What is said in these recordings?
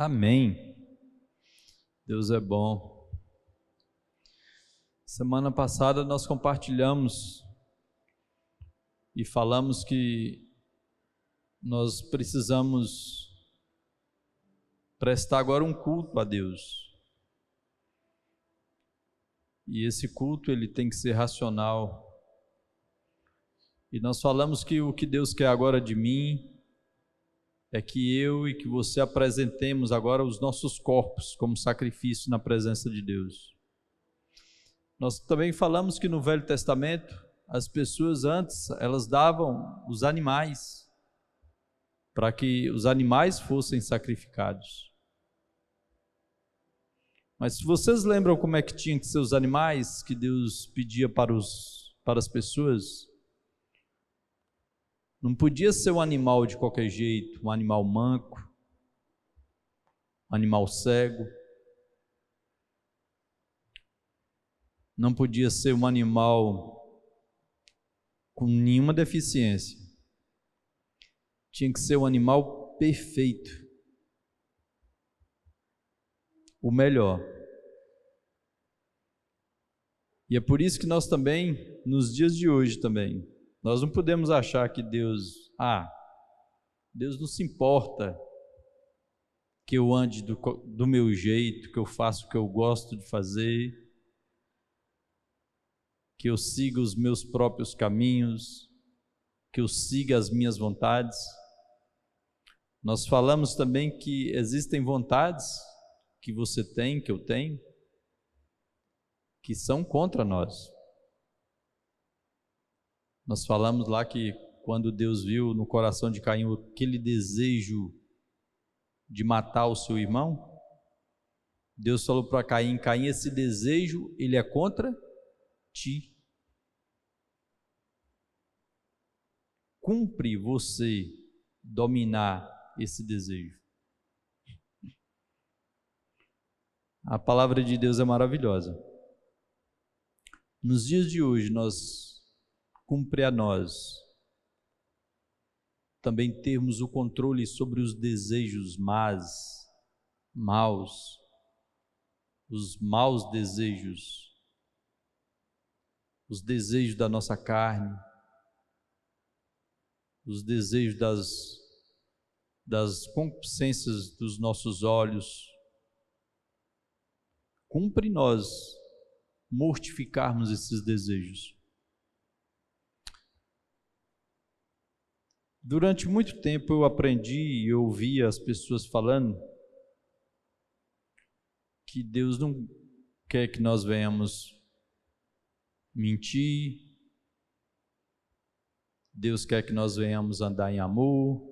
Amém. Deus é bom. Semana passada nós compartilhamos e falamos que nós precisamos prestar agora um culto a Deus. E esse culto ele tem que ser racional. E nós falamos que o que Deus quer agora de mim é que eu e que você apresentemos agora os nossos corpos como sacrifício na presença de Deus. Nós também falamos que no Velho Testamento, as pessoas antes, elas davam os animais, para que os animais fossem sacrificados. Mas se vocês lembram como é que tinham que ser os animais que Deus pedia para as pessoas, não podia ser um animal de qualquer jeito, um animal manco, um animal cego. Não podia ser um animal com nenhuma deficiência. Tinha que ser um animal perfeito. O melhor. E é por isso que nós também, nos dias de hoje também, nós não podemos achar que Deus não se importa que eu ande do meu jeito, que eu faça o que eu gosto de fazer, que eu siga os meus próprios caminhos, que eu siga as minhas vontades. Nós falamos também que existem vontades que você tem, que eu tenho, que são contra nós. Nós falamos lá que quando Deus viu no coração de Caim aquele desejo de matar o seu irmão, Deus falou para Caim: Caim, esse desejo, ele é contra ti. Cumpre você dominar esse desejo. A palavra de Deus é maravilhosa. Nos dias de hoje, cumpre a nós também termos o controle sobre os desejos maus, os maus desejos, os desejos da nossa carne, os desejos das concupiscências dos nossos olhos. Cumpre nós mortificarmos esses desejos. Durante muito tempo eu aprendi e ouvi as pessoas falando que Deus não quer que nós venhamos mentir, Deus quer que nós venhamos andar em amor,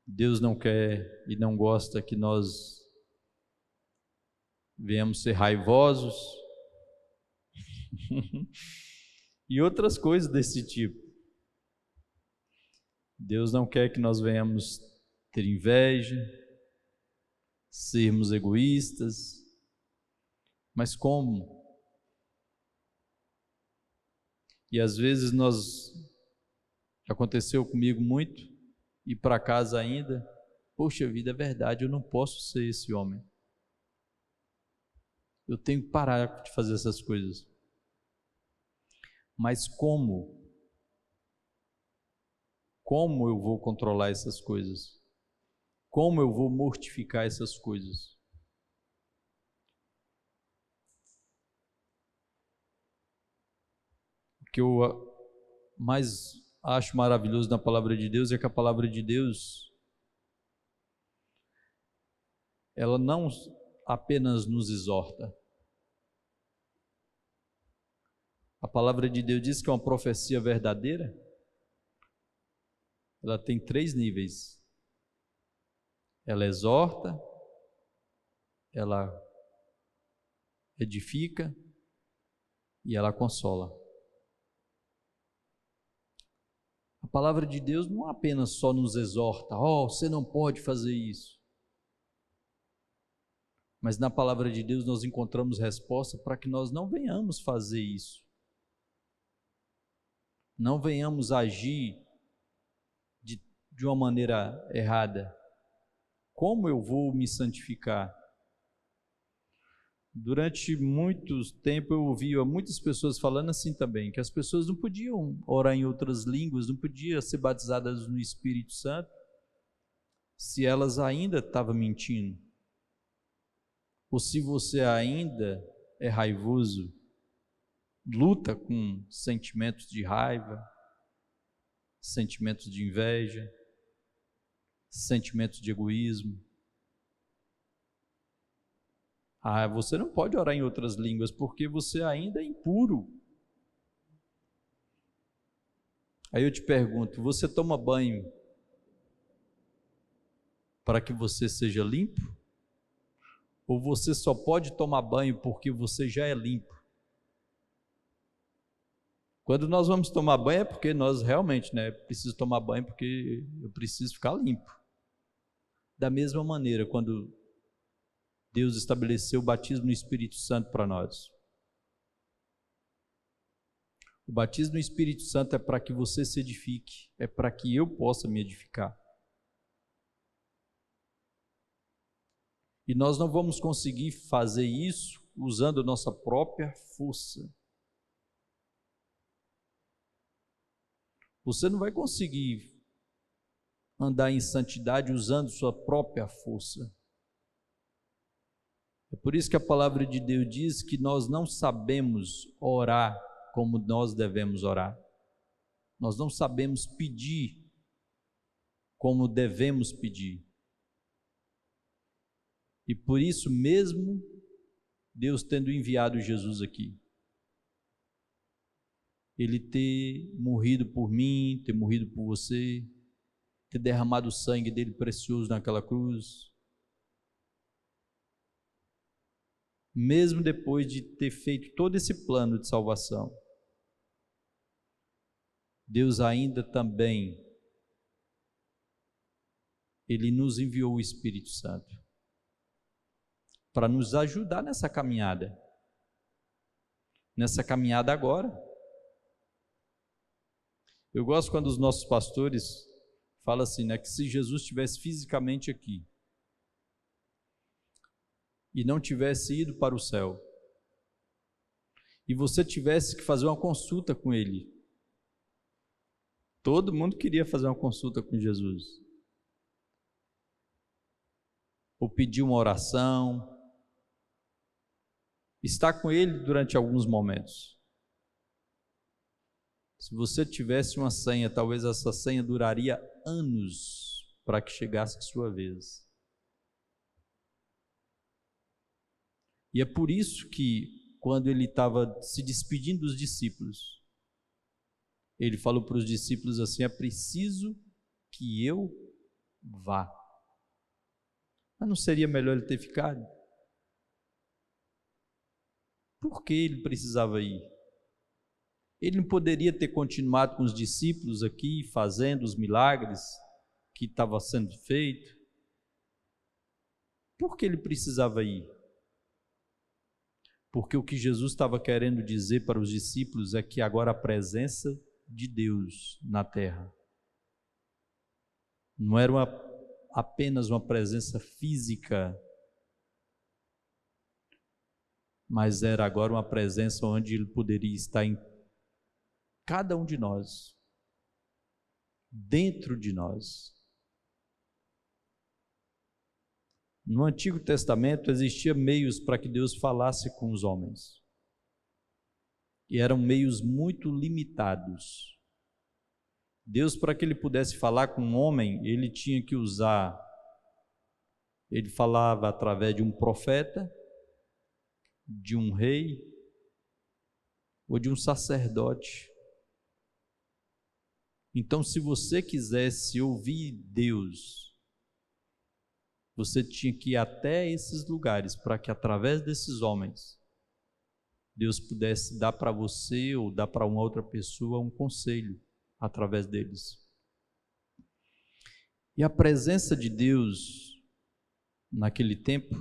Deus não quer e não gosta que nós venhamos ser raivosos e outras coisas desse tipo. Deus não quer que nós venhamos ter inveja, sermos egoístas, mas como? E às vezes aconteceu comigo muito, ir para casa ainda, poxa vida, é verdade, eu não posso ser esse homem. Eu tenho que parar de fazer essas coisas. Mas como? Como eu vou controlar essas coisas? Como eu vou mortificar essas coisas? O que eu mais acho maravilhoso na palavra de Deus é que a palavra de Deus, ela não apenas nos exorta. A palavra de Deus diz que é uma profecia verdadeira. Ela tem 3 níveis. Ela exorta, ela edifica e ela consola. A palavra de Deus não apenas só nos exorta, você não pode fazer isso. Mas na palavra de Deus nós encontramos resposta para que nós não venhamos fazer isso. Não venhamos agir de uma maneira errada. Como eu vou me santificar? Durante muito tempo eu ouvia muitas pessoas falando assim também, que as pessoas não podiam orar em outras línguas, não podiam ser batizadas no Espírito Santo, se elas ainda estavam mentindo. Ou se você ainda é raivoso, luta com sentimentos de raiva, sentimentos de inveja, sentimentos de egoísmo. Você não pode orar em outras línguas porque você ainda é impuro. Aí eu te pergunto, você toma banho para que você seja limpo? Ou você só pode tomar banho porque você já é limpo? Quando nós vamos tomar banho é porque nós realmente, preciso tomar banho porque eu preciso ficar limpo. Da mesma maneira, quando Deus estabeleceu o batismo no Espírito Santo para nós. O batismo no Espírito Santo é para que você se edifique, é para que eu possa me edificar. E nós não vamos conseguir fazer isso usando nossa própria força. Você não vai conseguir andar em santidade usando sua própria força. É por isso que a palavra de Deus diz que nós não sabemos orar como nós devemos orar. Nós não sabemos pedir como devemos pedir. E por isso mesmo, Deus tendo enviado Jesus aqui, Ele ter morrido por mim, ter morrido por você, ter derramado o sangue dele precioso naquela cruz, mesmo depois de ter feito todo esse plano de salvação, Deus ainda também, Ele nos enviou o Espírito Santo para nos ajudar nessa caminhada agora. Eu gosto quando os nossos pastores falam assim, que se Jesus estivesse fisicamente aqui e não tivesse ido para o céu, e você tivesse que fazer uma consulta com Ele, todo mundo queria fazer uma consulta com Jesus, ou pedir uma oração, estar com Ele durante alguns momentos. Se você tivesse uma senha, talvez essa senha duraria anos para que chegasse a sua vez. E é por isso que, quando ele estava se despedindo dos discípulos, ele falou para os discípulos assim: é preciso que eu vá. Mas não seria melhor ele ter ficado? Por que ele precisava ir? Ele não poderia ter continuado com os discípulos aqui, fazendo os milagres que estavam sendo feitos? Por que ele precisava ir? Porque o que Jesus estava querendo dizer para os discípulos é que agora a presença de Deus na terra não era apenas uma presença física, mas era agora uma presença onde Ele poderia estar em cada um de nós, dentro de nós. No Antigo Testamento existiam meios para que Deus falasse com os homens, e eram meios muito limitados. Deus, para que Ele pudesse falar com um homem, Ele tinha que usar, Ele falava através de um profeta, de um rei, ou de um sacerdote. Então, se você quisesse ouvir Deus, você tinha que ir até esses lugares para que, através desses homens, Deus pudesse dar para você ou dar para uma outra pessoa um conselho através deles. E a presença de Deus naquele tempo,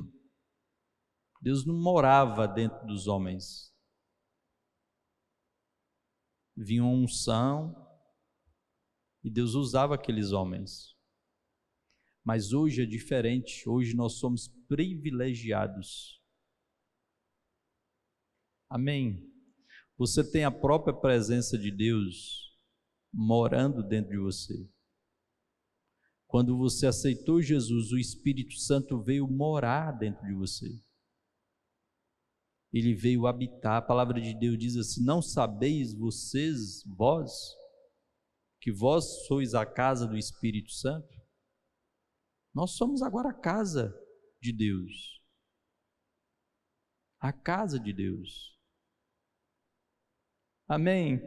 Deus não morava dentro dos homens. Vinha uma unção e Deus usava aqueles homens. Mas hoje é diferente, hoje nós somos privilegiados. Amém? Você tem a própria presença de Deus morando dentro de você. Quando você aceitou Jesus, o Espírito Santo veio morar dentro de você. Ele veio habitar. A palavra de Deus diz assim: não sabeis vós, que vós sois a casa do Espírito Santo? Nós somos agora a casa de Deus. A casa de Deus. Amém?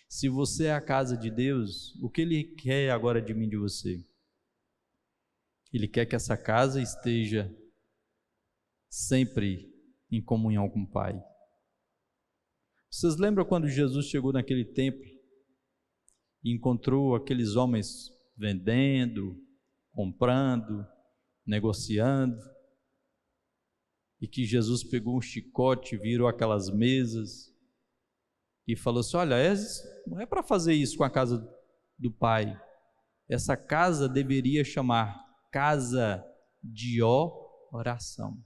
Se você é a casa de Deus, o que Ele quer agora de mim e de você? Ele quer que essa casa esteja sempre em comunhão com o Pai. Vocês lembram quando Jesus chegou naquele templo e encontrou aqueles homens vendendo, comprando, negociando, e que Jesus pegou um chicote, virou aquelas mesas e falou assim: olha, não é para fazer isso com a casa do Pai. Essa casa deveria chamar casa de oração.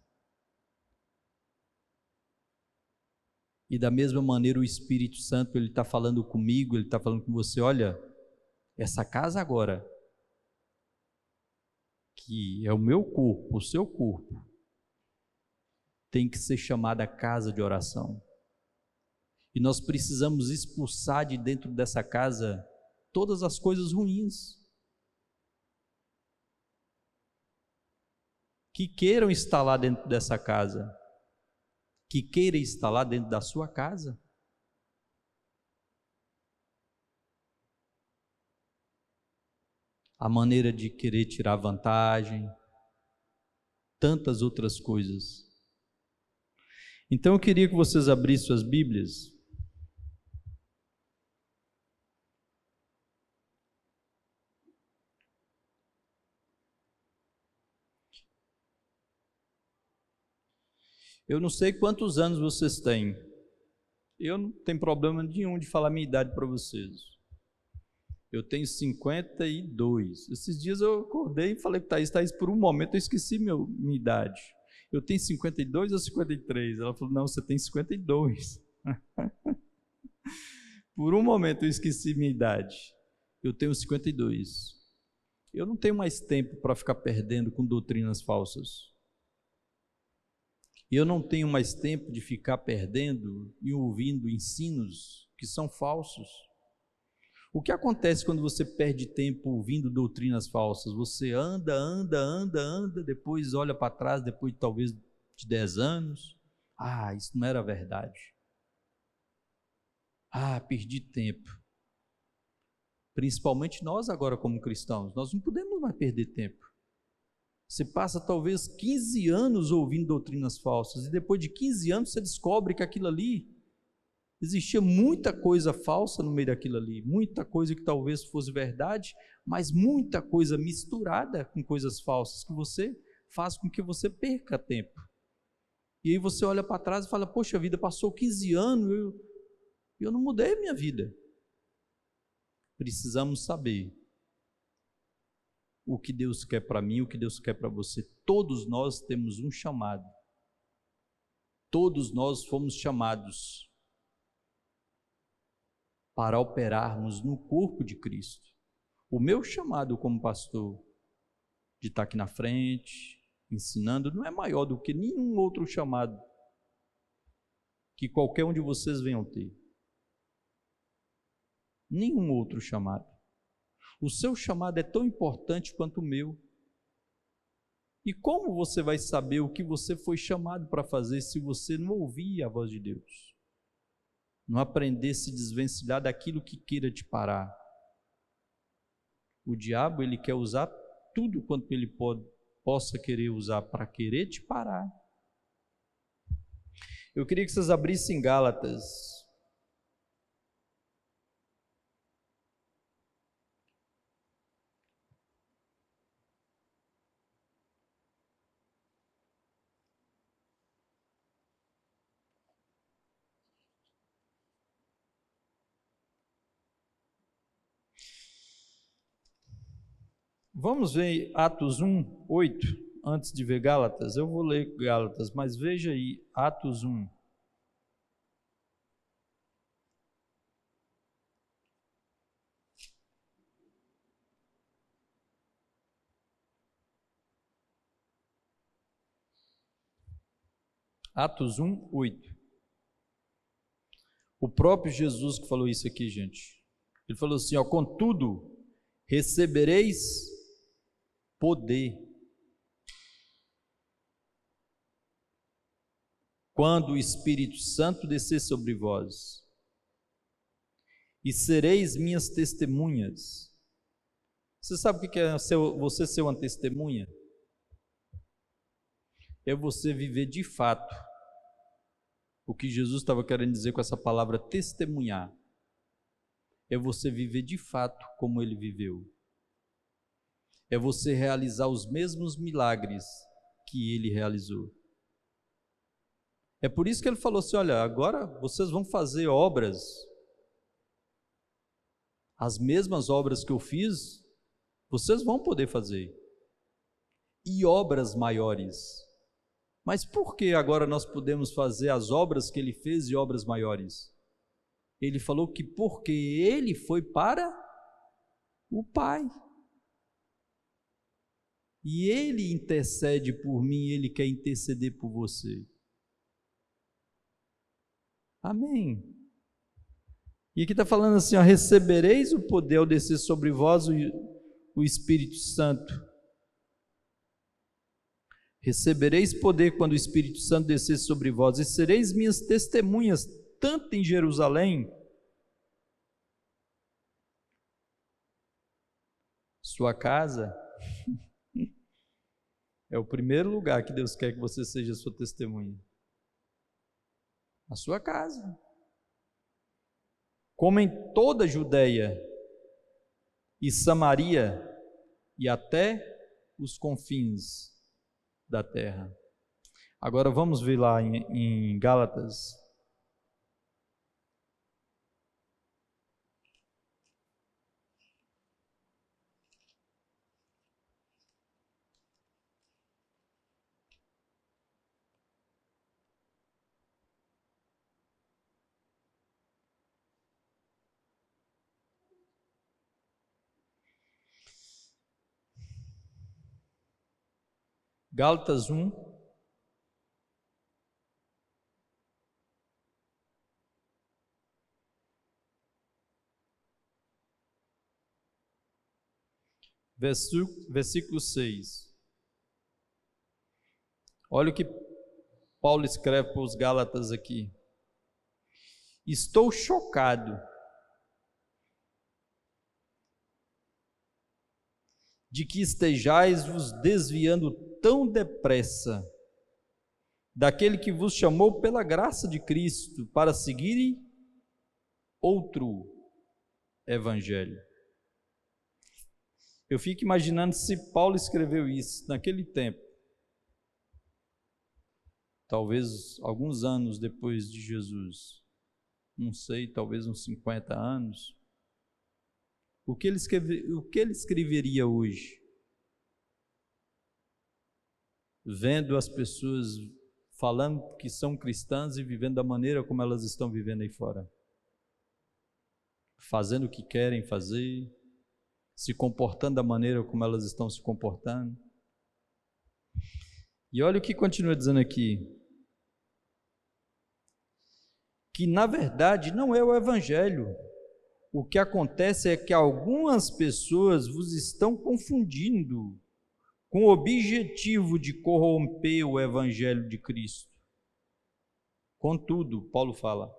E da mesma maneira o Espírito Santo, ele está falando comigo, ele está falando com você: olha, essa casa agora, que é o meu corpo, o seu corpo, tem que ser chamada casa de oração. E nós precisamos expulsar de dentro dessa casa todas as coisas ruins que queiram estar lá dentro dessa casa, que queira estar lá dentro da sua casa. A maneira de querer tirar vantagem, tantas outras coisas. Então eu queria que vocês abrissem suas Bíblias. Eu não sei quantos anos vocês têm. Eu não tenho problema nenhum de falar minha idade para vocês. Eu tenho 52. Esses dias eu acordei e falei com Thaís, por um momento eu esqueci minha idade. Eu tenho 52 ou 53? Ela falou: não, você tem 52. Por um momento eu esqueci minha idade. Eu tenho 52. Eu não tenho mais tempo para ficar perdendo com doutrinas falsas. Eu não tenho mais tempo de ficar perdendo e ouvindo ensinos que são falsos. O que acontece quando você perde tempo ouvindo doutrinas falsas? Você anda, depois olha para trás, depois talvez de 10 anos. Isso não era verdade. Perdi tempo. Principalmente nós agora como cristãos, nós não podemos mais perder tempo. Você passa talvez 15 anos ouvindo doutrinas falsas e depois de 15 anos você descobre que aquilo ali, existia muita coisa falsa no meio daquilo ali, muita coisa que talvez fosse verdade, mas muita coisa misturada com coisas falsas que você faz com que você perca tempo. E aí você olha para trás e fala: poxa vida, passou 15 anos, eu não mudei minha vida. Precisamos saber o que Deus quer para mim, o que Deus quer para você. Todos nós temos um chamado. Todos nós fomos chamados para operarmos no corpo de Cristo. O meu chamado como pastor, de estar aqui na frente, ensinando, não é maior do que nenhum outro chamado que qualquer um de vocês venham ter. Nenhum outro chamado. O seu chamado é tão importante quanto o meu. E como você vai saber o que você foi chamado para fazer se você não ouvir a voz de Deus? Não aprender a se desvencilhar daquilo que queira te parar. O diabo, ele quer usar tudo quanto ele possa querer usar para querer te parar. Eu queria que vocês abrissem Gálatas. Vamos ver Atos 1, 8, antes de ver Gálatas. Eu vou ler Gálatas, mas veja aí, Atos 1. Atos 1, 8. O próprio Jesus que falou isso aqui, gente. Ele falou assim, ó, contudo, recebereis poder quando o Espírito Santo descer sobre vós, e sereis minhas testemunhas. Você sabe o que é você ser uma testemunha? É você viver de fato o que Jesus estava querendo dizer com essa palavra testemunhar. É você viver de fato como ele viveu. É você realizar os mesmos milagres que ele realizou. É por isso que ele falou assim, olha, agora vocês vão fazer obras, as mesmas obras que eu fiz, vocês vão poder fazer. E obras maiores. Mas por que agora nós podemos fazer as obras que ele fez e obras maiores? Ele falou que porque ele foi para o Pai. E ele intercede por mim, ele quer interceder por você. Amém. E aqui está falando assim, ó, recebereis o poder ao descer sobre vós o Espírito Santo. Recebereis poder quando o Espírito Santo descer sobre vós, e sereis minhas testemunhas, tanto em Jerusalém, sua casa, é o primeiro lugar que Deus quer que você seja sua testemunha. A sua casa. Como em toda a Judeia e Samaria e até os confins da terra. Agora vamos ver lá em Gálatas. Gálatas 1, versículo 6. Olha o que Paulo escreve para os Gálatas aqui. Estou chocado de que estejais vos desviando tão depressa daquele que vos chamou pela graça de Cristo para seguir outro evangelho. Eu fico imaginando se Paulo escreveu isso naquele tempo, talvez alguns anos depois de Jesus, não sei, talvez uns 50 anos, o que ele escreveria hoje? Vendo as pessoas falando que são cristãs e vivendo da maneira como elas estão vivendo aí fora. Fazendo o que querem fazer, se comportando da maneira como elas estão se comportando. E olha o que continua dizendo aqui. Que na verdade não é o evangelho. O que acontece é que algumas pessoas vos estão confundindo com o objetivo de corromper o evangelho de Cristo. Contudo, Paulo fala,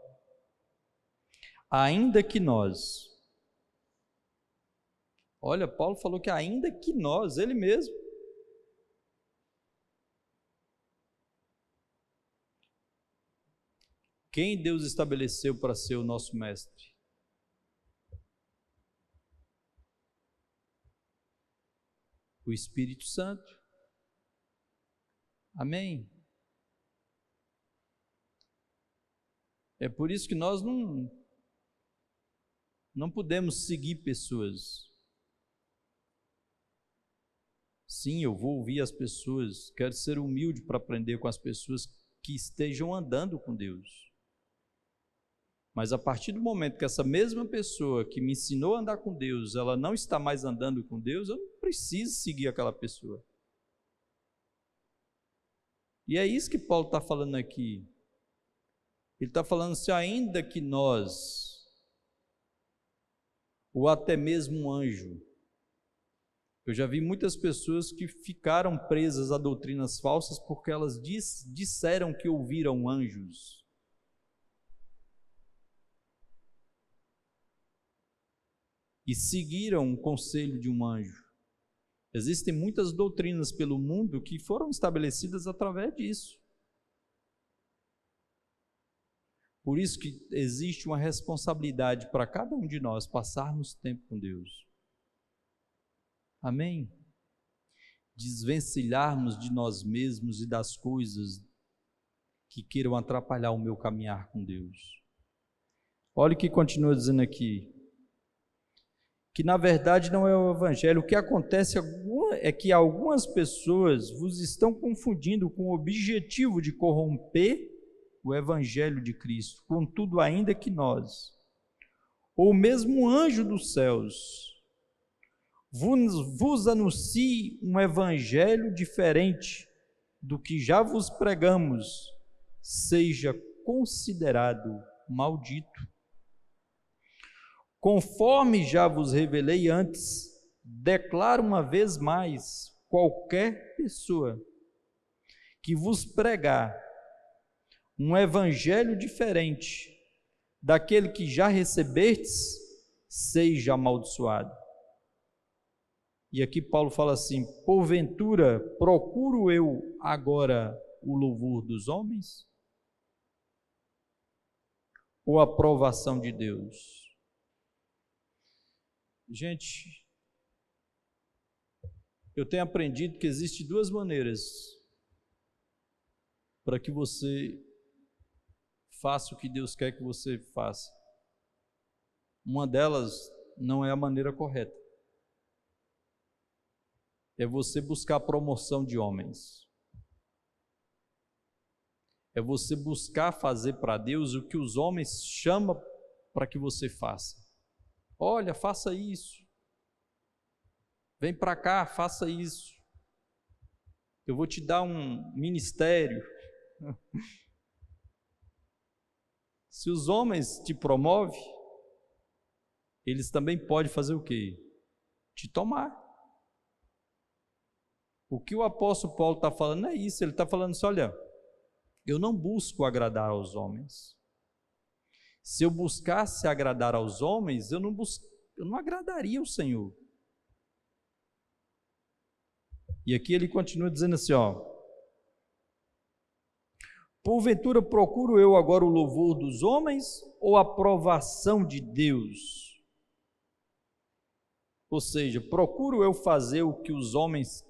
ainda que nós, olha, Paulo falou que ainda que nós, ele mesmo, quem Deus estabeleceu para ser o nosso mestre? O Espírito Santo. Amém? É por isso que nós não podemos seguir pessoas. Sim, eu vou ouvir as pessoas, quero ser humilde para aprender com as pessoas que estejam andando com Deus. Mas a partir do momento que essa mesma pessoa que me ensinou a andar com Deus, ela não está mais andando com Deus, eu não preciso seguir aquela pessoa. E é isso que Paulo está falando aqui. Ele está falando assim, ainda que nós, ou até mesmo um anjo, eu já vi muitas pessoas que ficaram presas a doutrinas falsas porque elas disseram que ouviram anjos. E seguiram o conselho de um anjo. Existem muitas doutrinas pelo mundo que foram estabelecidas através disso. Por isso que existe uma responsabilidade para cada um de nós passarmos tempo com Deus. Amém? Desvencilharmos de nós mesmos e das coisas que queiram atrapalhar o meu caminhar com Deus. Olha o que continua dizendo aqui. Que na verdade não é o evangelho. O que acontece é que algumas pessoas vos estão confundindo com o objetivo de corromper o evangelho de Cristo. Contudo, ainda que nós, ou mesmo um anjo dos céus, vos anuncie um evangelho diferente do que já vos pregamos, seja considerado maldito. Conforme já vos revelei antes, declaro uma vez mais: qualquer pessoa que vos pregar um evangelho diferente daquele que já recebestes, seja amaldiçoado. E aqui Paulo fala assim: porventura procuro eu agora o louvor dos homens? Ou a aprovação de Deus? Gente, eu tenho aprendido que existem duas maneiras para que você faça o que Deus quer que você faça. Uma delas não é a maneira correta. É você buscar a promoção de homens. É você buscar fazer para Deus o que os homens chamam para que você faça. Olha, faça isso. Vem para cá, faça isso. Eu vou te dar um ministério. Se os homens te promovem, eles também podem fazer o quê? Te tomar. O que o apóstolo Paulo está falando é isso. Ele está falando assim: olha, eu não busco agradar aos homens. Se eu buscasse agradar aos homens, eu não agradaria o Senhor. E aqui ele continua dizendo assim, ó: porventura procuro eu agora o louvor dos homens ou a aprovação de Deus? Ou seja, procuro eu fazer o que os homens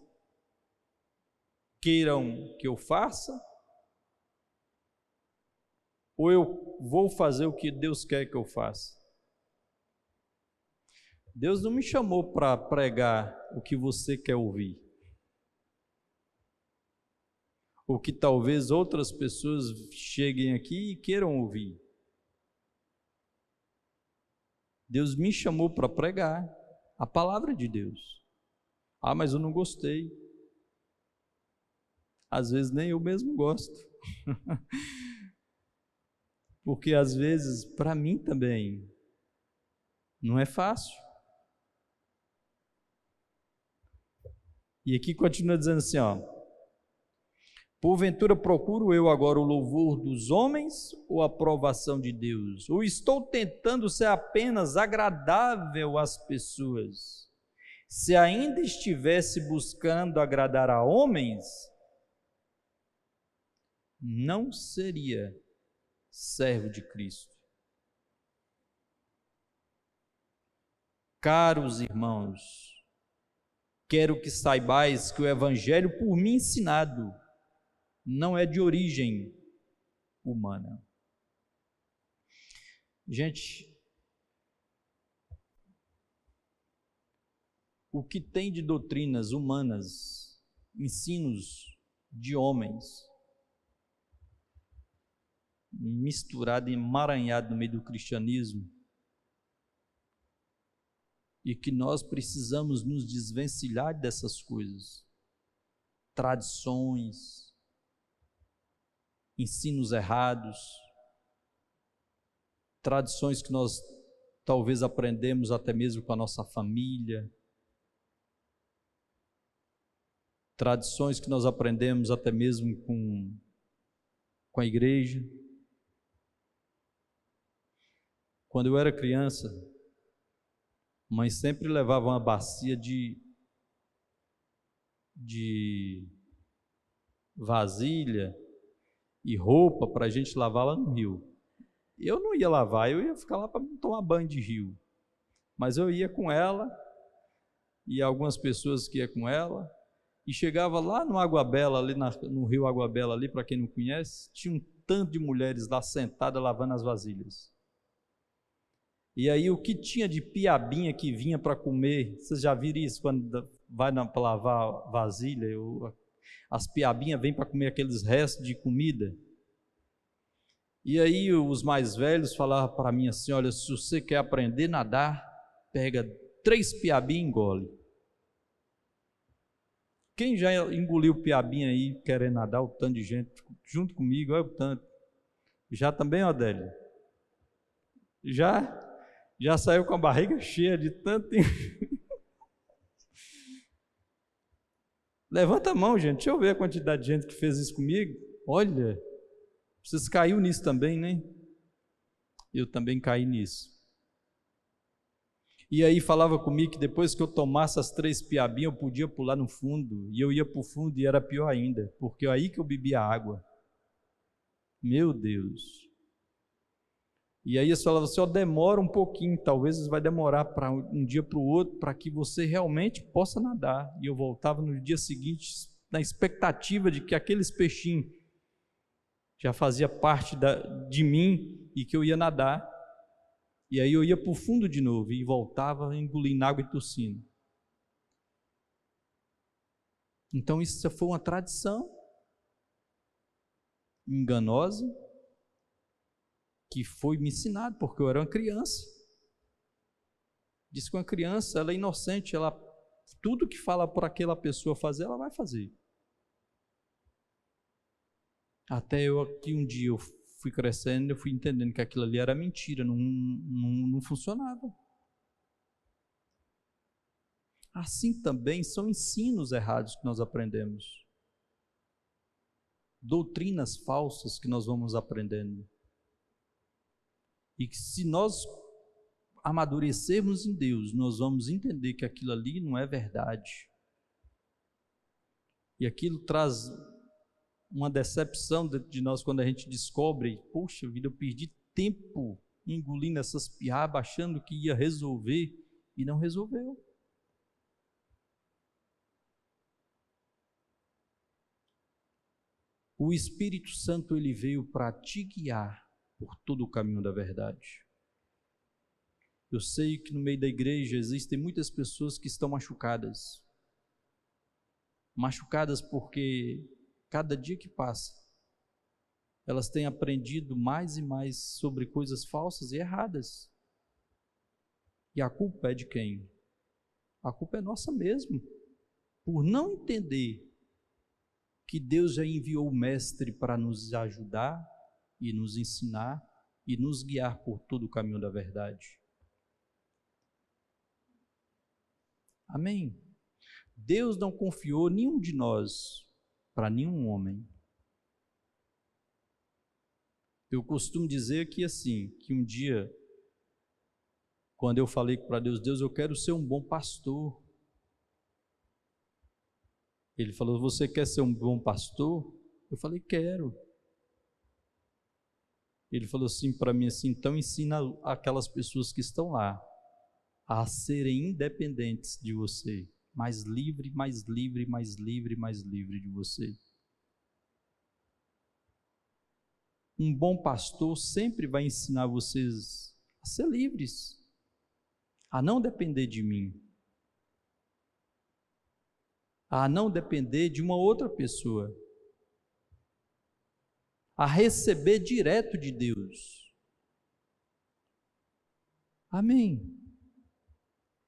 queiram que eu faça? Ou eu vou fazer o que Deus quer que eu faça? Deus não me chamou para pregar o que você quer ouvir, o que talvez outras pessoas cheguem aqui e queiram ouvir. Deus me chamou para pregar a palavra de Deus. Ah, mas eu não gostei. Às vezes nem eu mesmo gosto. Porque às vezes, para mim também, não é fácil. E aqui continua dizendo assim, ó: porventura procuro eu agora o louvor dos homens ou a aprovação de Deus? Ou estou tentando ser apenas agradável às pessoas? Se ainda estivesse buscando agradar a homens, não seria servo de Cristo. Caros irmãos, quero que saibais que o evangelho por mim ensinado não é de origem humana. Gente, o que tem de doutrinas humanas, ensinos de homens, misturado, emaranhado no meio do cristianismo, e que nós precisamos nos desvencilhar dessas coisas, tradições, ensinos errados, tradições que nós talvez aprendemos até mesmo com a nossa família, tradições que nós aprendemos até mesmo com a igreja. Quando eu era criança, mãe sempre levava uma bacia de vasilha e roupa para a gente lavar lá no rio. Eu não ia lavar, eu ia ficar lá para tomar banho de rio. Mas eu ia com ela, e algumas pessoas que iam com ela, e chegava lá no Água Bela, ali no rio Água Bela, ali, para quem não conhece, tinha um tanto de mulheres lá sentadas lavando as vasilhas. E aí o que tinha de piabinha que vinha para comer, vocês já viram isso quando vai para lavar vasilha, as piabinhas vêm para comer aqueles restos de comida. E aí os mais velhos falavam para mim assim, olha, se você quer aprender a nadar, pega 3 piabinhas e engole. Quem já engoliu piabinha aí querendo nadar, o tanto de gente junto comigo, olha o tanto. Já também, Odélio? Já saiu com a barriga cheia de tanto. Levanta a mão, gente. Deixa eu ver a quantidade de gente que fez isso comigo. Olha, vocês caíram nisso também, né? Eu também caí nisso. E aí falava comigo que depois que eu tomasse as 3 piabinhas, eu podia pular no fundo. E eu ia para o fundo e era pior ainda, porque é aí que eu bebia água. Meu Deus. E aí eles falavam assim, demora um pouquinho, talvez vai demorar para um dia para o outro, para que você realmente possa nadar. E eu voltava no dia seguinte, na expectativa de que aqueles peixinhos já fazia parte de mim e que eu ia nadar. E aí eu ia para o fundo de novo e voltava engolindo água e tossindo. Então isso foi uma tradição enganosa, que foi me ensinado, porque eu era uma criança. Diz que uma criança, ela é inocente, tudo que fala para aquela pessoa fazer, ela vai fazer. Até que um dia eu fui crescendo, eu fui entendendo que aquilo ali era mentira, não funcionava. Assim também são ensinos errados que nós aprendemos. Doutrinas falsas que nós vamos aprendendo. E que se nós amadurecermos em Deus, nós vamos entender que aquilo ali não é verdade. E aquilo traz uma decepção dentro de nós quando a gente descobre, poxa vida, eu perdi tempo engolindo essas piabas, achando que ia resolver, e não resolveu. O Espírito Santo, ele veio para te guiar por todo o caminho da verdade. Eu sei que no meio da igreja existem muitas pessoas que estão machucadas. Machucadas porque cada dia que passa, elas têm aprendido mais e mais sobre coisas falsas e erradas. E a culpa é de quem? A culpa é nossa mesmo, por não entender que Deus já enviou o Mestre para nos ajudar e nos ensinar e nos guiar por todo o caminho da verdade. Amém? Deus não confiou nenhum de nós para nenhum homem. Eu costumo dizer que assim, que um dia, quando eu falei para Deus, Deus, eu quero ser um bom pastor. Ele falou, você quer ser um bom pastor? Eu falei, quero. Ele falou assim para mim, assim, então ensina aquelas pessoas que estão lá a serem independentes de você, mais livre, mais livre, mais livre, mais livre de você. Um bom pastor sempre vai ensinar vocês a ser livres, a não depender de mim. a não depender de uma outra pessoa, a receber direto de Deus. Amém.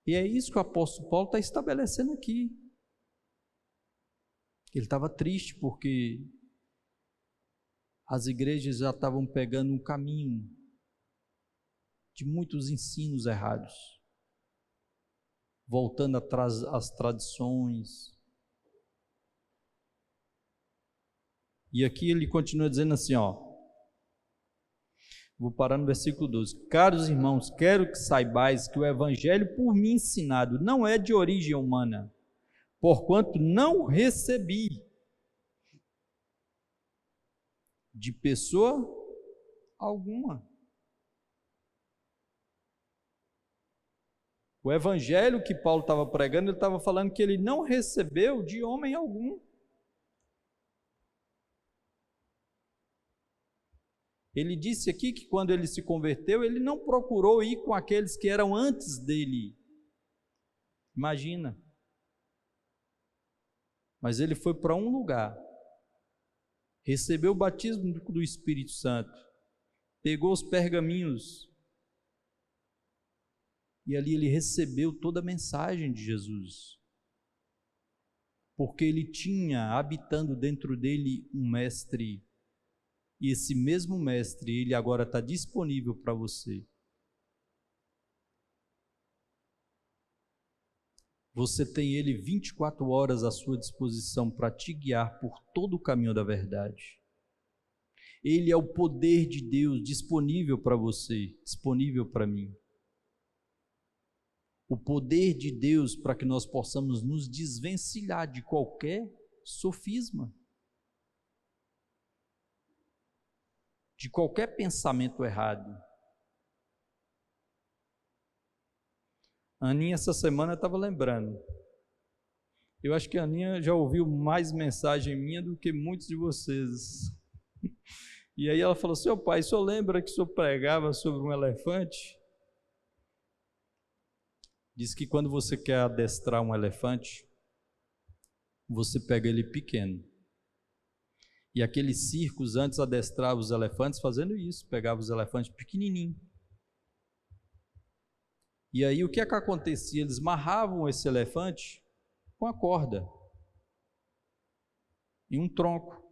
E é isso que o apóstolo Paulo está estabelecendo aqui. Ele estava triste porque as igrejas já estavam pegando um caminho de muitos ensinos errados, voltando atrás às tradições. E aqui ele continua dizendo assim, vou parar no versículo 12. Caros irmãos, quero que saibais que o evangelho por mim ensinado não é de origem humana, porquanto não recebi de pessoa alguma. O evangelho que Paulo estava pregando, ele estava falando que ele não recebeu de homem algum. Ele disse aqui que quando ele se converteu, ele não procurou ir com aqueles que eram antes dele. Imagina. Mas ele foi para um lugar, recebeu o batismo do Espírito Santo, pegou os pergaminhos, e ali ele recebeu toda a mensagem de Jesus, porque ele tinha habitando dentro dele um mestre, e esse mesmo mestre, ele agora está disponível para você. Você tem ele 24 horas à sua disposição para te guiar por todo o caminho da verdade. Ele é o poder de Deus disponível para você, disponível para mim. O poder de Deus para que nós possamos nos desvencilhar de qualquer sofisma, de qualquer pensamento errado. A Aninha essa semana estava lembrando. Eu acho que a Aninha já ouviu mais mensagem minha do que muitos de vocês. E aí ela falou, seu pai, o senhor lembra que o senhor pregava sobre um elefante? Diz que quando você quer adestrar um elefante, você pega ele pequeno. E aqueles circos antes adestravam os elefantes fazendo isso, pegavam os elefantes pequenininhos. E aí o que é que acontecia? Eles amarravam esse elefante com a corda em um tronco.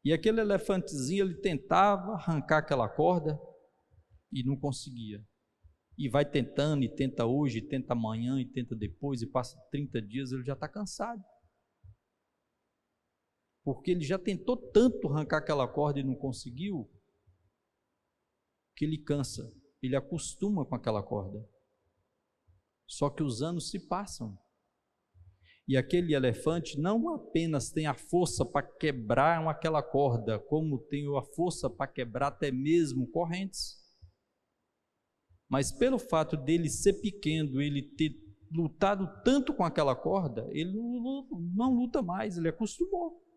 E aquele elefantezinho, ele tentava arrancar aquela corda e não conseguia. E vai tentando, e tenta hoje, e tenta amanhã, e tenta depois, e passa 30 dias, ele já está cansado. Porque ele já tentou tanto arrancar aquela corda e não conseguiu, que ele cansa, ele acostuma com aquela corda. Só que os anos se passam. E aquele elefante não apenas tem a força para quebrar aquela corda, como tem a força para quebrar até mesmo correntes. Mas pelo fato dele ser pequeno, ele ter lutado tanto com aquela corda, ele não luta mais, ele acostumou.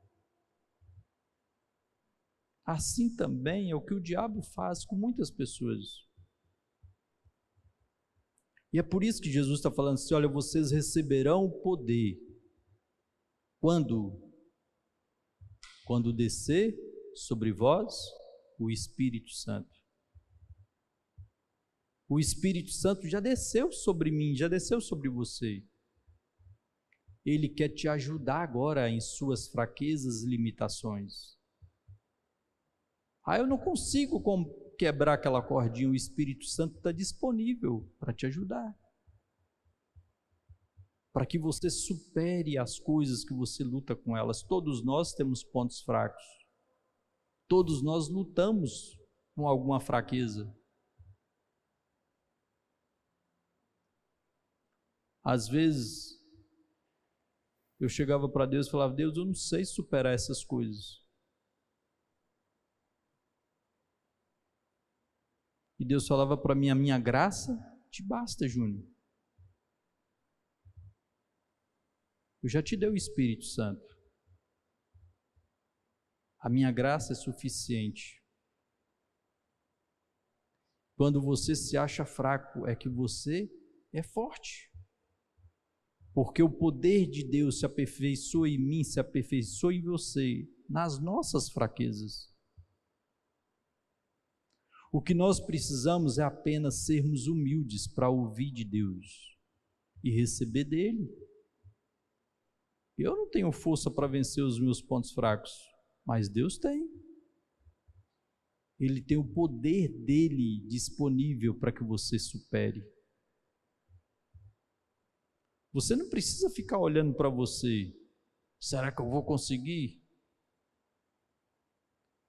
Assim também é o que o diabo faz com muitas pessoas. E é por isso que Jesus está falando assim, olha, vocês receberão o poder. Quando? Quando descer sobre vós o Espírito Santo. O Espírito Santo já desceu sobre mim, já desceu sobre você. Ele quer te ajudar agora em suas fraquezas e limitações. Eu não consigo quebrar aquela cordinha, o Espírito Santo está disponível para te ajudar. Para que você supere as coisas que você luta com elas. Todos nós temos pontos fracos. Todos nós lutamos com alguma fraqueza. Às vezes, eu chegava para Deus e falava, Deus, eu não sei superar essas coisas. E Deus falava para mim, a minha graça te basta, Júnior. Eu já te dei o Espírito Santo. A minha graça é suficiente. Quando você se acha fraco, é que você é forte. Porque o poder de Deus se aperfeiçoa em mim, se aperfeiçoa em você, nas nossas fraquezas. O que nós precisamos é apenas sermos humildes para ouvir de Deus e receber dele. Eu não tenho força para vencer os meus pontos fracos, mas Deus tem. Ele tem o poder dele disponível para que você supere. Você não precisa ficar olhando para você. Será que eu vou conseguir?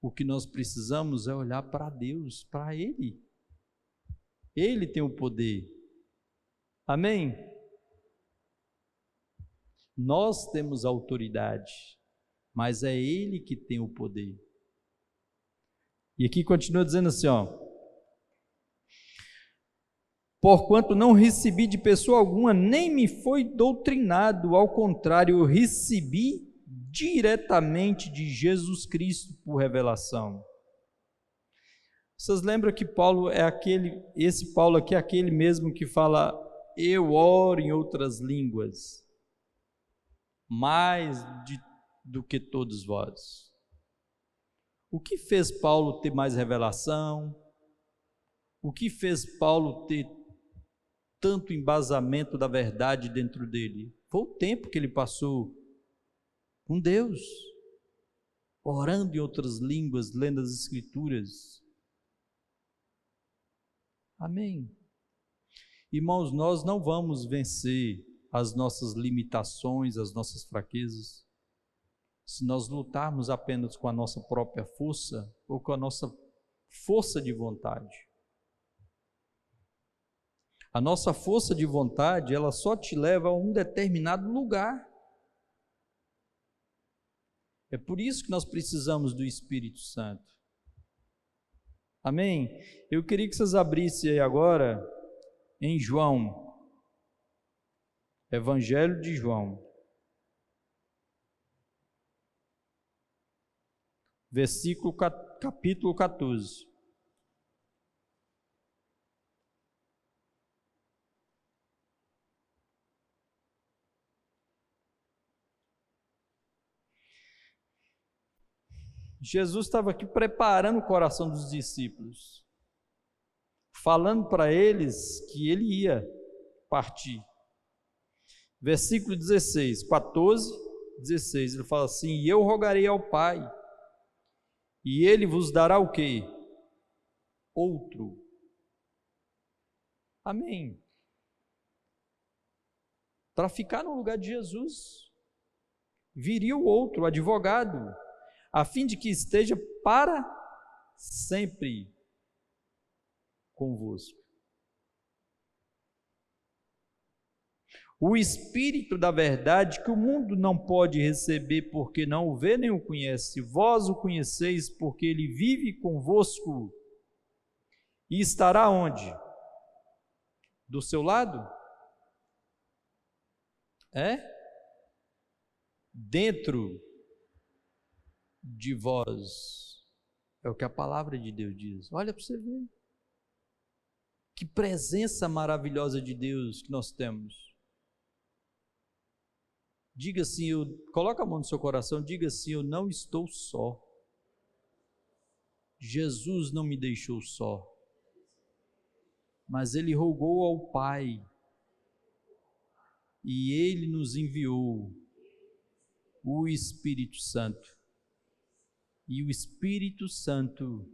O que nós precisamos é olhar para Deus, para Ele. Ele tem o poder. Amém? Nós temos autoridade, mas é Ele que tem o poder. E aqui continua dizendo assim, porquanto não recebi de pessoa alguma, nem me foi doutrinado, ao contrário, eu recebi diretamente de Jesus Cristo por revelação. Vocês lembram que Paulo é esse Paulo aqui é aquele mesmo que fala, eu oro em outras línguas, mais do que todos vós. O que fez Paulo ter mais revelação? O que fez Paulo ter tanto embasamento da verdade dentro dele? Foi o tempo que ele passou com Deus, orando em outras línguas, lendo as Escrituras. Amém. Irmãos, nós não vamos vencer as nossas limitações, as nossas fraquezas, se nós lutarmos apenas com a nossa própria força ou com a nossa força de vontade. A nossa força de vontade, ela só te leva a um determinado lugar. É por isso que nós precisamos do Espírito Santo. Amém? Eu queria que vocês abrissem aí agora em João, Evangelho de João, capítulo 14. Jesus estava aqui preparando o coração dos discípulos, falando para eles que ele ia partir. Versículo 16, 14, 16, ele fala assim, e eu rogarei ao Pai, e ele vos dará o quê? Outro. Amém. Para ficar no lugar de Jesus, viria o outro, o advogado, a fim de que esteja para sempre convosco. O Espírito da verdade, que o mundo não pode receber, porque não o vê nem o conhece, vós o conheceis, porque ele vive convosco e estará onde? Do seu lado? Dentro de vós. É o que a palavra de Deus diz. Olha para você ver. Que presença maravilhosa de Deus que nós temos. Diga assim, coloca a mão no seu coração, diga assim, eu não estou só. Jesus não me deixou só. Mas Ele rogou ao Pai. E Ele nos enviou o Espírito Santo. E o Espírito Santo,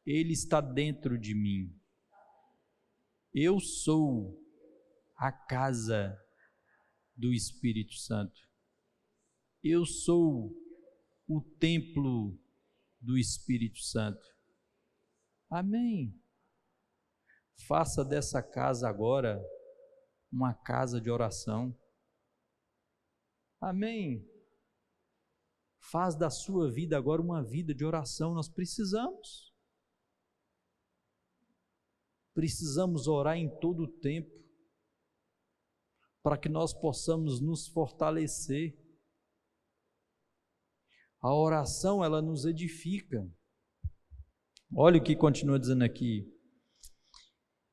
Ele está dentro de mim. Eu sou a casa do Espírito Santo. Eu sou o templo do Espírito Santo. Amém. Faça dessa casa agora uma casa de oração. Amém. Faz da sua vida agora uma vida de oração. Nós precisamos. Precisamos orar em todo o tempo, para que nós possamos nos fortalecer. A oração, ela nos edifica. Olha o que continua dizendo aqui.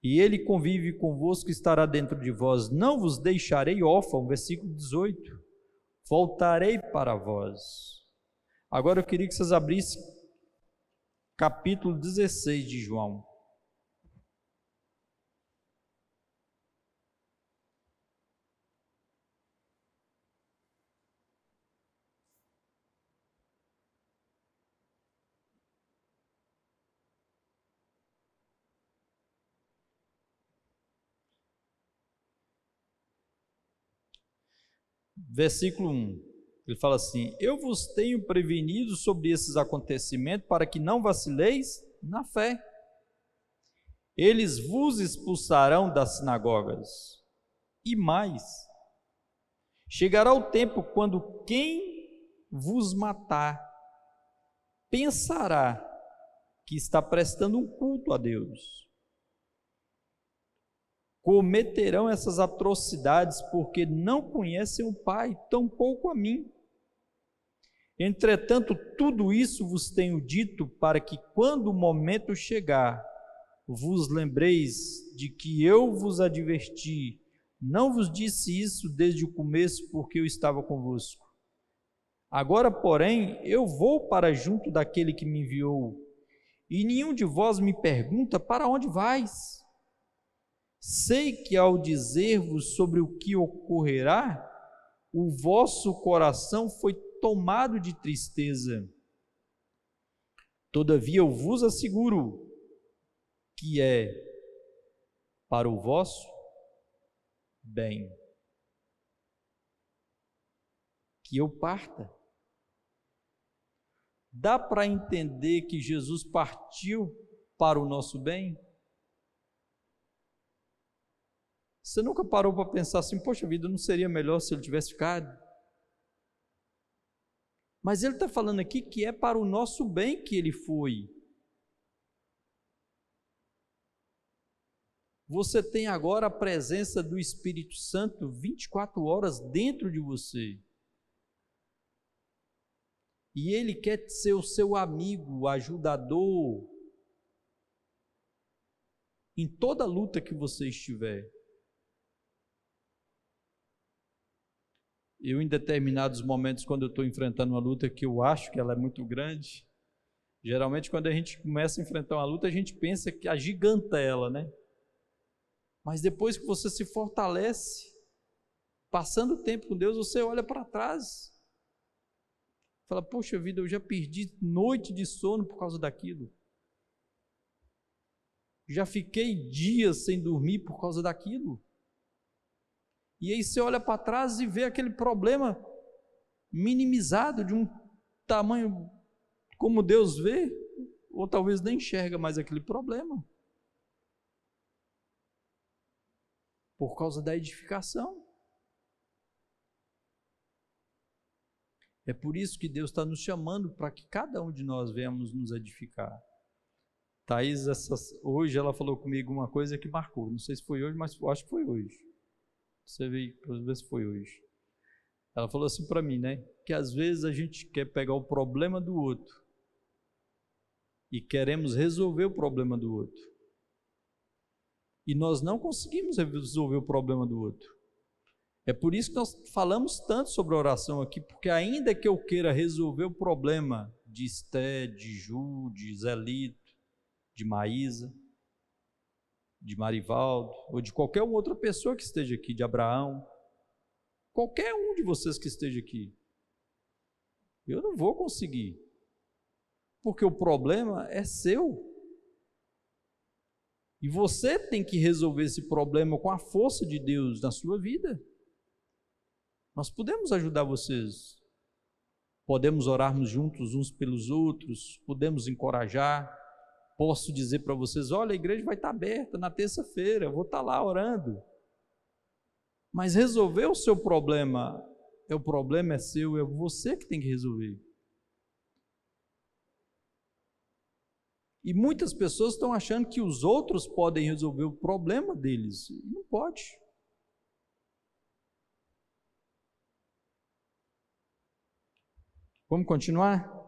e ele convive convosco e estará dentro de vós. Não vos deixarei órfão, versículo 18. Voltarei para vós. Agora eu queria que vocês abrissem capítulo 16 de João. Versículo 1, ele fala assim: eu vos tenho prevenido sobre esses acontecimentos para que não vacileis na fé. Eles vos expulsarão das sinagogas. E mais, chegará o tempo quando quem vos matar pensará que está prestando um culto a Deus. Cometerão essas atrocidades porque não conhecem o Pai, tampouco a mim. Entretanto, tudo isso vos tenho dito para que, quando o momento chegar, vos lembreis de que eu vos adverti. Não vos disse isso desde o começo, porque eu estava convosco. Agora, porém, eu vou para junto daquele que me enviou, e nenhum de vós me pergunta: para onde vais? Sei que ao dizer-vos sobre o que ocorrerá, o vosso coração foi tomado de tristeza. Todavia eu vos asseguro que é para o vosso bem que eu parta. Dá para entender que Jesus partiu para o nosso bem? Você nunca parou para pensar assim: poxa vida, não seria melhor se ele tivesse ficado? Mas ele está falando aqui que é para o nosso bem que ele foi. Você tem agora a presença do Espírito Santo 24 horas dentro de você. E ele quer ser o seu amigo, o ajudador, em toda luta que você estiver. Eu, em determinados momentos, quando eu estou enfrentando uma luta que eu acho que ela é muito grande, geralmente quando a gente começa a enfrentar uma luta, a gente pensa que agiganta ela, né? Mas depois que você se fortalece, passando o tempo com Deus, você olha para trás, fala: poxa vida, eu já perdi noite de sono por causa daquilo. Já fiquei dias sem dormir por causa daquilo. E aí você olha para trás e vê aquele problema minimizado, de um tamanho como Deus vê, ou talvez nem enxerga mais aquele problema, por causa da edificação. É por isso que Deus está nos chamando para que cada um de nós venhamos nos edificar. Thaís, hoje ela falou comigo uma coisa que marcou, não sei se foi hoje, mas acho que foi hoje. Você vê, às vezes foi hoje. Ela falou assim para mim, né? Que às vezes a gente quer pegar o problema do outro e queremos resolver o problema do outro. E nós não conseguimos resolver o problema do outro. É por isso que nós falamos tanto sobre oração aqui, porque ainda que eu queira resolver o problema de Esté, de Ju, de Zelito, de Maísa, de Marivaldo, ou de qualquer outra pessoa que esteja aqui, de Abraão, qualquer um de vocês que esteja aqui, eu não vou conseguir, porque o problema é seu, e você tem que resolver esse problema com a força de Deus na sua vida. Nós podemos ajudar vocês, podemos orarmos juntos uns pelos outros, podemos encorajar. Posso dizer para vocês: olha, a igreja vai estar aberta na terça-feira, eu vou estar lá orando. Mas resolver o seu problema, o problema é seu, é você que tem que resolver. E muitas pessoas estão achando que os outros podem resolver o problema deles, e não pode. Vamos continuar?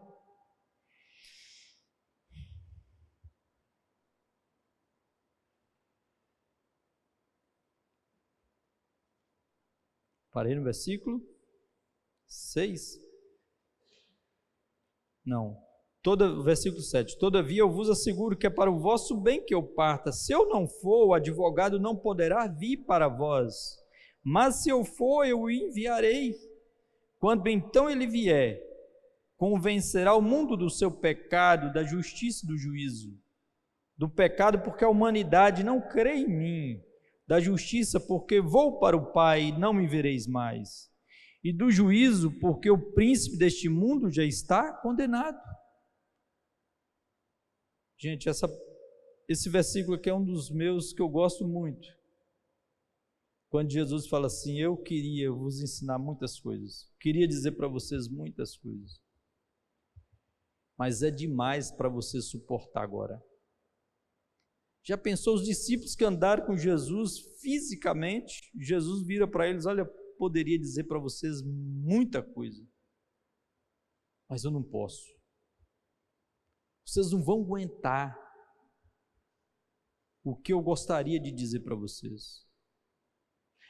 Parei no versículo 6. Não. Versículo 7. Todavia eu vos asseguro que é para o vosso bem que eu parta. Se eu não for, o advogado não poderá vir para vós. Mas se eu for, eu o enviarei. Quando então ele vier, convencerá o mundo do seu pecado, da justiça e do juízo. Do pecado, porque a humanidade não crê em mim. Da justiça, porque vou para o Pai e não me vereis mais. E do juízo, porque o príncipe deste mundo já está condenado. Gente, esse versículo aqui é um dos meus que eu gosto muito. Quando Jesus fala assim: eu queria vos ensinar muitas coisas, queria dizer para vocês muitas coisas, mas é demais para você suportar agora. Já pensou os discípulos que andaram com Jesus fisicamente? Jesus vira para eles: olha, poderia dizer para vocês muita coisa, mas eu não posso. Vocês não vão aguentar o que eu gostaria de dizer para vocês.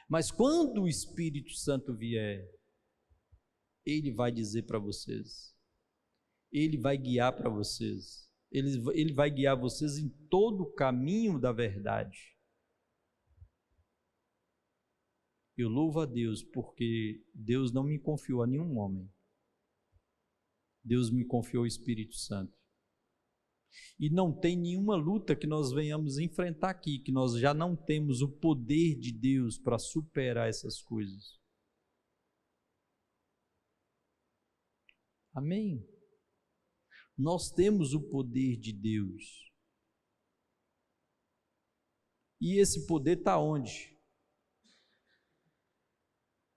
Mas quando o Espírito Santo vier, ele vai dizer para vocês, ele vai guiar para vocês, ele vai guiar vocês em todo o caminho da verdade. Eu louvo a Deus, porque Deus não me confiou a nenhum homem. Deus me confiou o Espírito Santo. E não tem nenhuma luta que nós venhamos enfrentar aqui, que nós já não temos o poder de Deus para superar essas coisas. Amém? Nós temos o poder de Deus. E esse poder está onde?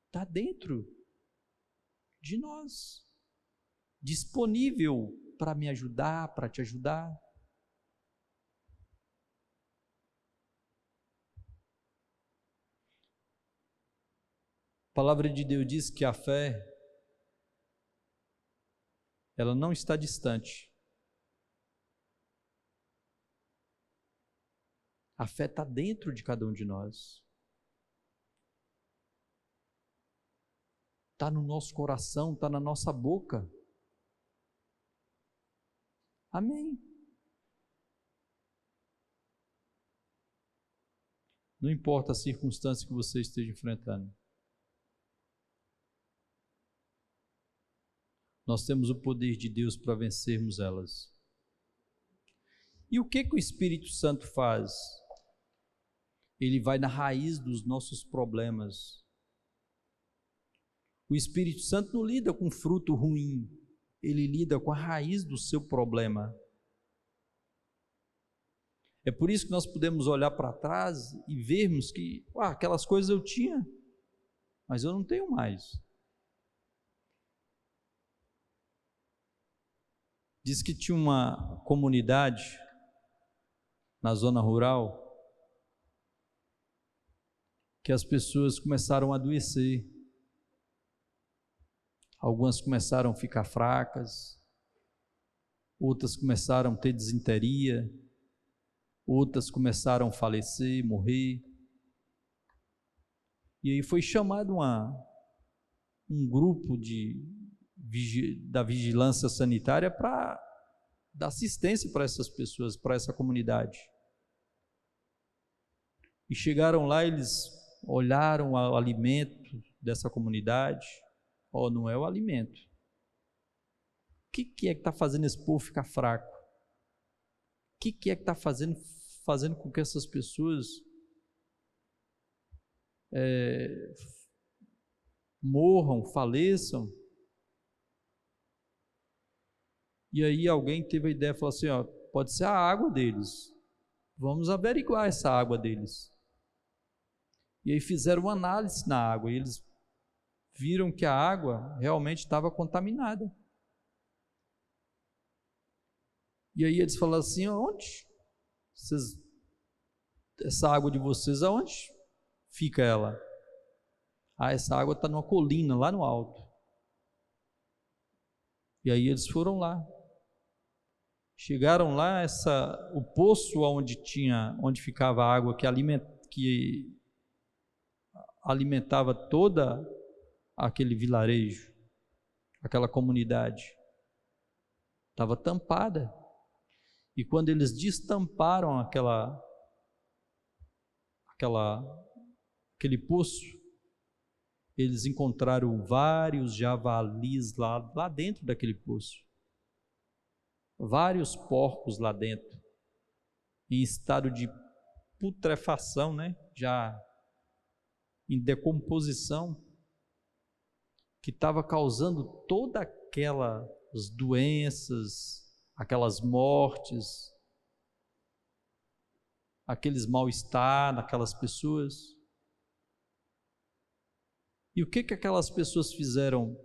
Está dentro de nós, disponível para me ajudar, para te ajudar. A palavra de Deus diz que a fé, ela não está distante. A fé está dentro de cada um de nós. Está no nosso coração, está na nossa boca. Amém. Não importa a circunstância que você esteja enfrentando. Nós temos o poder de Deus para vencermos elas. E o que o Espírito Santo faz? Ele vai na raiz dos nossos problemas. O Espírito Santo não lida com fruto ruim, ele lida com a raiz do seu problema. É por isso que nós podemos olhar para trás e vermos que aquelas coisas eu tinha, mas eu não tenho mais. Diz que tinha uma comunidade na zona rural que as pessoas começaram a adoecer. Algumas começaram a ficar fracas, outras começaram a ter disenteria, outras começaram a falecer, morrer. E aí foi chamado um grupo da vigilância sanitária para dar assistência para essas pessoas, para essa comunidade. E chegaram lá, eles olharam o alimento dessa comunidade. Não é o alimento. O que é que está fazendo esse povo ficar fraco? O que é que está fazendo com que essas pessoas morram, faleçam? E aí alguém teve a ideia, falou assim, pode ser a água deles. Vamos averiguar essa água deles. E aí fizeram uma análise na água, e eles viram que a água realmente estava contaminada. E aí eles falaram assim, onde? Essa água de vocês, aonde fica ela? Essa água está numa colina, lá no alto. E aí eles foram lá. Chegaram lá, o poço onde ficava a água que alimentava toda aquele vilarejo, aquela comunidade. Estava tampada. E quando eles destamparam aquele poço, eles encontraram vários javalis lá dentro daquele poço. Vários porcos lá dentro, em estado de putrefação, já em decomposição, que estava causando toda aquelas doenças, aquelas mortes, aqueles mal-estar naquelas pessoas. E o que aquelas pessoas fizeram?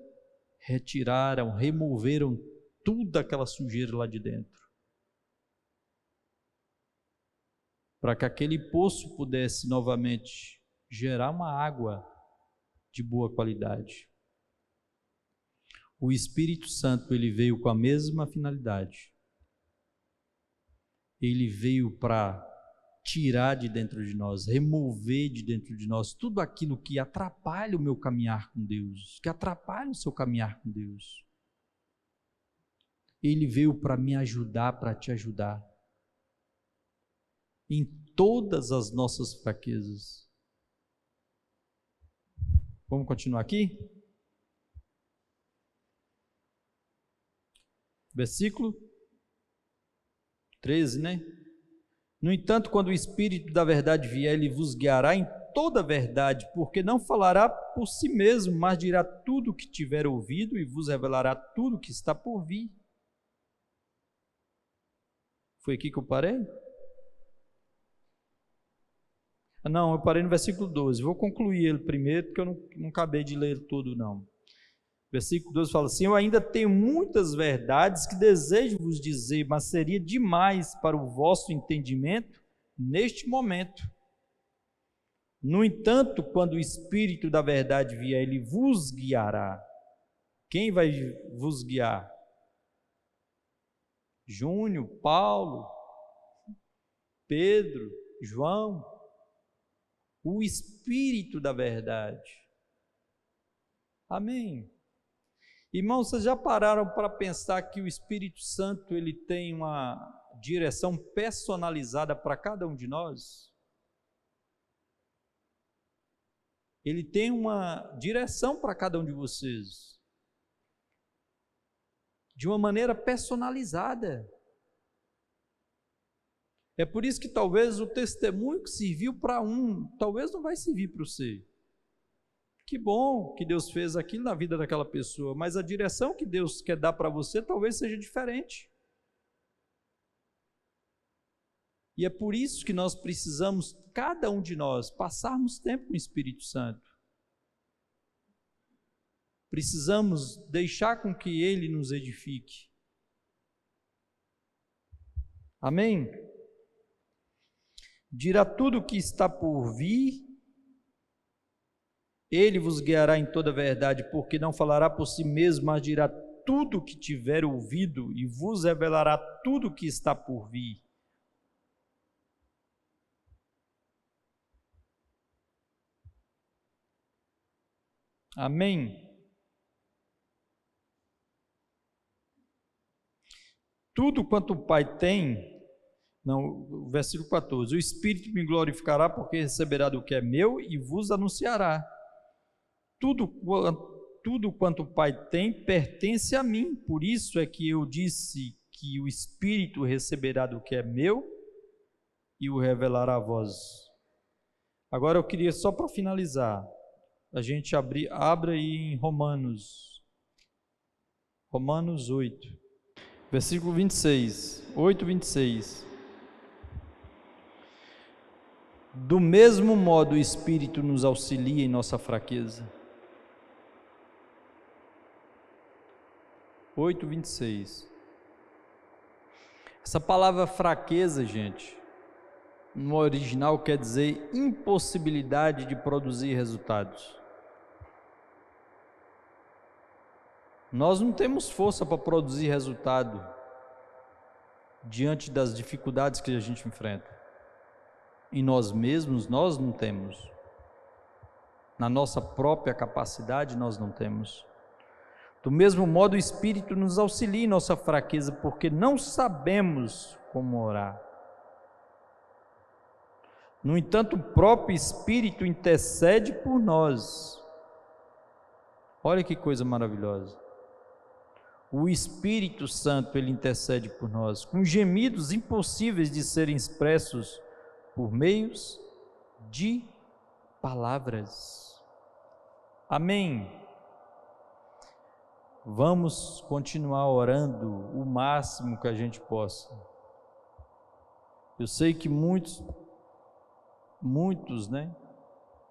Retiraram, removeram toda aquela sujeira lá de dentro, para que aquele poço pudesse novamente gerar uma água de boa qualidade. O Espírito Santo, ele veio com a mesma finalidade. Ele veio para tirar de dentro de nós, remover de dentro de nós tudo aquilo que atrapalha o meu caminhar com Deus, que atrapalha o seu caminhar com Deus. Ele veio para me ajudar, para te ajudar em todas as nossas fraquezas. Vamos continuar aqui? Versículo 13, No entanto, quando o Espírito da verdade vier, ele vos guiará em toda a verdade, porque não falará por si mesmo, mas dirá tudo o que tiver ouvido e vos revelará tudo o que está por vir. Foi aqui que eu parei? Não, eu parei no versículo 12. Vou concluir ele primeiro, porque eu não acabei de ler tudo, não. Versículo 12 fala assim: eu ainda tenho muitas verdades que desejo vos dizer, mas seria demais para o vosso entendimento neste momento. No entanto, quando o Espírito da verdade vier, ele vos guiará. Quem vai vos guiar? Júnior, Paulo, Pedro, João. O Espírito da verdade. Amém. Irmãos, vocês já pararam para pensar que o Espírito Santo, ele tem uma direção personalizada para cada um de nós? Ele tem uma direção para cada um de vocês, de uma maneira personalizada. É por isso que talvez o testemunho que serviu para um, talvez não vai servir para você. Que bom que Deus fez aquilo na vida daquela pessoa, mas a direção que Deus quer dar para você talvez seja diferente. E é por isso que nós precisamos, cada um de nós, passarmos tempo com o Espírito Santo. Precisamos deixar com que Ele nos edifique. Amém? Dirá tudo o que está por vir. Ele vos guiará em toda a verdade, porque não falará por si mesmo, mas dirá tudo o que tiver ouvido e vos revelará tudo o que está por vir. Amém? Tudo quanto o Pai tem, não, versículo 14, o Espírito me glorificará, porque receberá do que é meu e vos anunciará. Tudo quanto o Pai tem pertence a mim, por isso é que eu disse que o Espírito receberá do que é meu e o revelará a vós. Agora eu queria, só para finalizar, a gente abre aí em Romanos 8, versículo 26, 8:26. Do mesmo modo o Espírito nos auxilia em nossa fraqueza. 8:26. Essa palavra fraqueza, gente, no original quer dizer impossibilidade de produzir resultados. Nós não temos força para produzir resultado diante das dificuldades que a gente enfrenta. Em nós mesmos, nós não temos. na nossa própria capacidade, nós não temos. Do mesmo modo, o Espírito nos auxilia em nossa fraqueza, porque não sabemos como orar. No entanto, o próprio Espírito intercede por nós. Olha que coisa maravilhosa. O Espírito Santo, ele intercede por nós, com gemidos impossíveis de serem expressos por meios de palavras. Amém. Vamos continuar orando o máximo que a gente possa. Eu sei que muitos, né,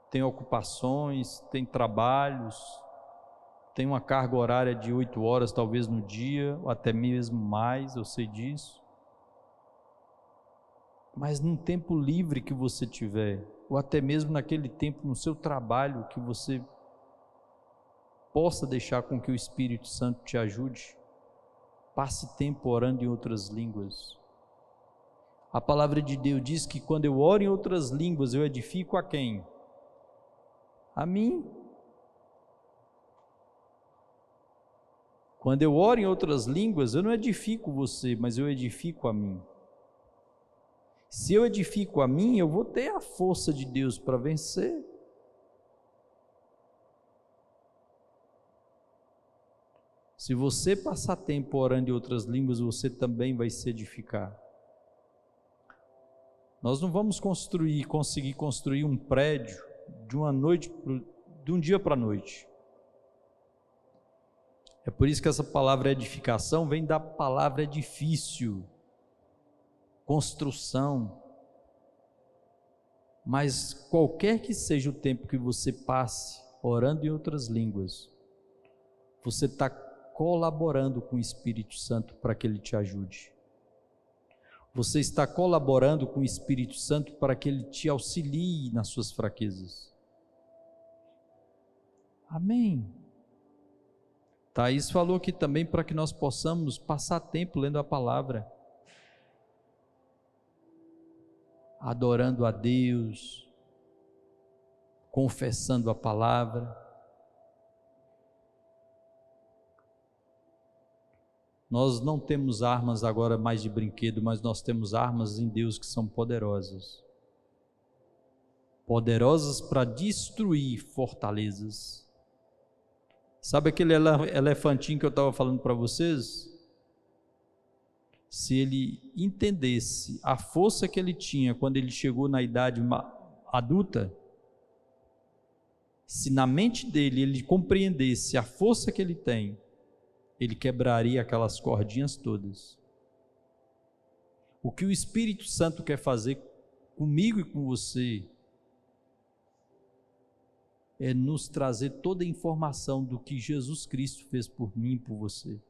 têm ocupações, têm trabalhos, têm uma carga horária de 8 horas talvez no dia, ou até mesmo mais, eu sei disso. Mas num tempo livre que você tiver, ou até mesmo naquele tempo no seu trabalho que você possa deixar com que o Espírito Santo te ajude, passe tempo orando em outras línguas. A palavra de Deus diz que quando eu oro em outras línguas, eu edifico a quem? A mim. Quando eu oro em outras línguas, eu não edifico você, mas eu edifico a mim. Se eu edifico a mim, eu vou ter a força de Deus para vencer. Se você passar tempo orando em outras línguas, você também vai se edificar. Nós não vamos conseguir construir um prédio de um dia para a noite. É por isso que essa palavra edificação vem da palavra edifício, construção. Mas qualquer que seja o tempo que você passe orando em outras línguas, você está colaborando com o Espírito Santo para que ele te ajude. Você está colaborando com o Espírito Santo para que ele te auxilie nas suas fraquezas. Amém. Thaís falou aqui também para que nós possamos passar tempo lendo a palavra, adorando a Deus, confessando a palavra. Nós não temos armas agora mais de brinquedo, mas nós temos armas em Deus que são poderosas. Poderosas para destruir fortalezas. Sabe aquele elefantinho que eu estava falando para vocês? Se ele entendesse a força que ele tinha quando ele chegou na idade adulta, se na mente dele ele compreendesse a força que ele tem, ele quebraria aquelas cordinhas todas. O que o Espírito Santo quer fazer comigo e com você é nos trazer toda a informação do que Jesus Cristo fez por mim e por você.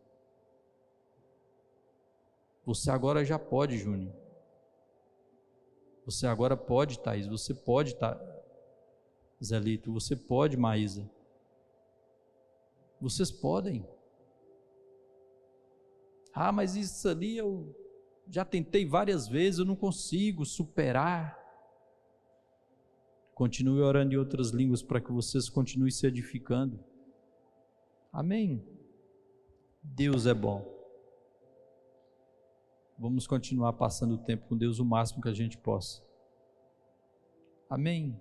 Você agora já pode, Júnior. Você agora pode, Thaís. Você pode, Zelito. Você pode, Maísa. Vocês podem. Ah, mas isso ali eu já tentei várias vezes, eu não consigo superar. Continue orando em outras línguas para que vocês continuem se edificando. Amém. Deus é bom. Vamos continuar passando o tempo com Deus o máximo que a gente possa. Amém.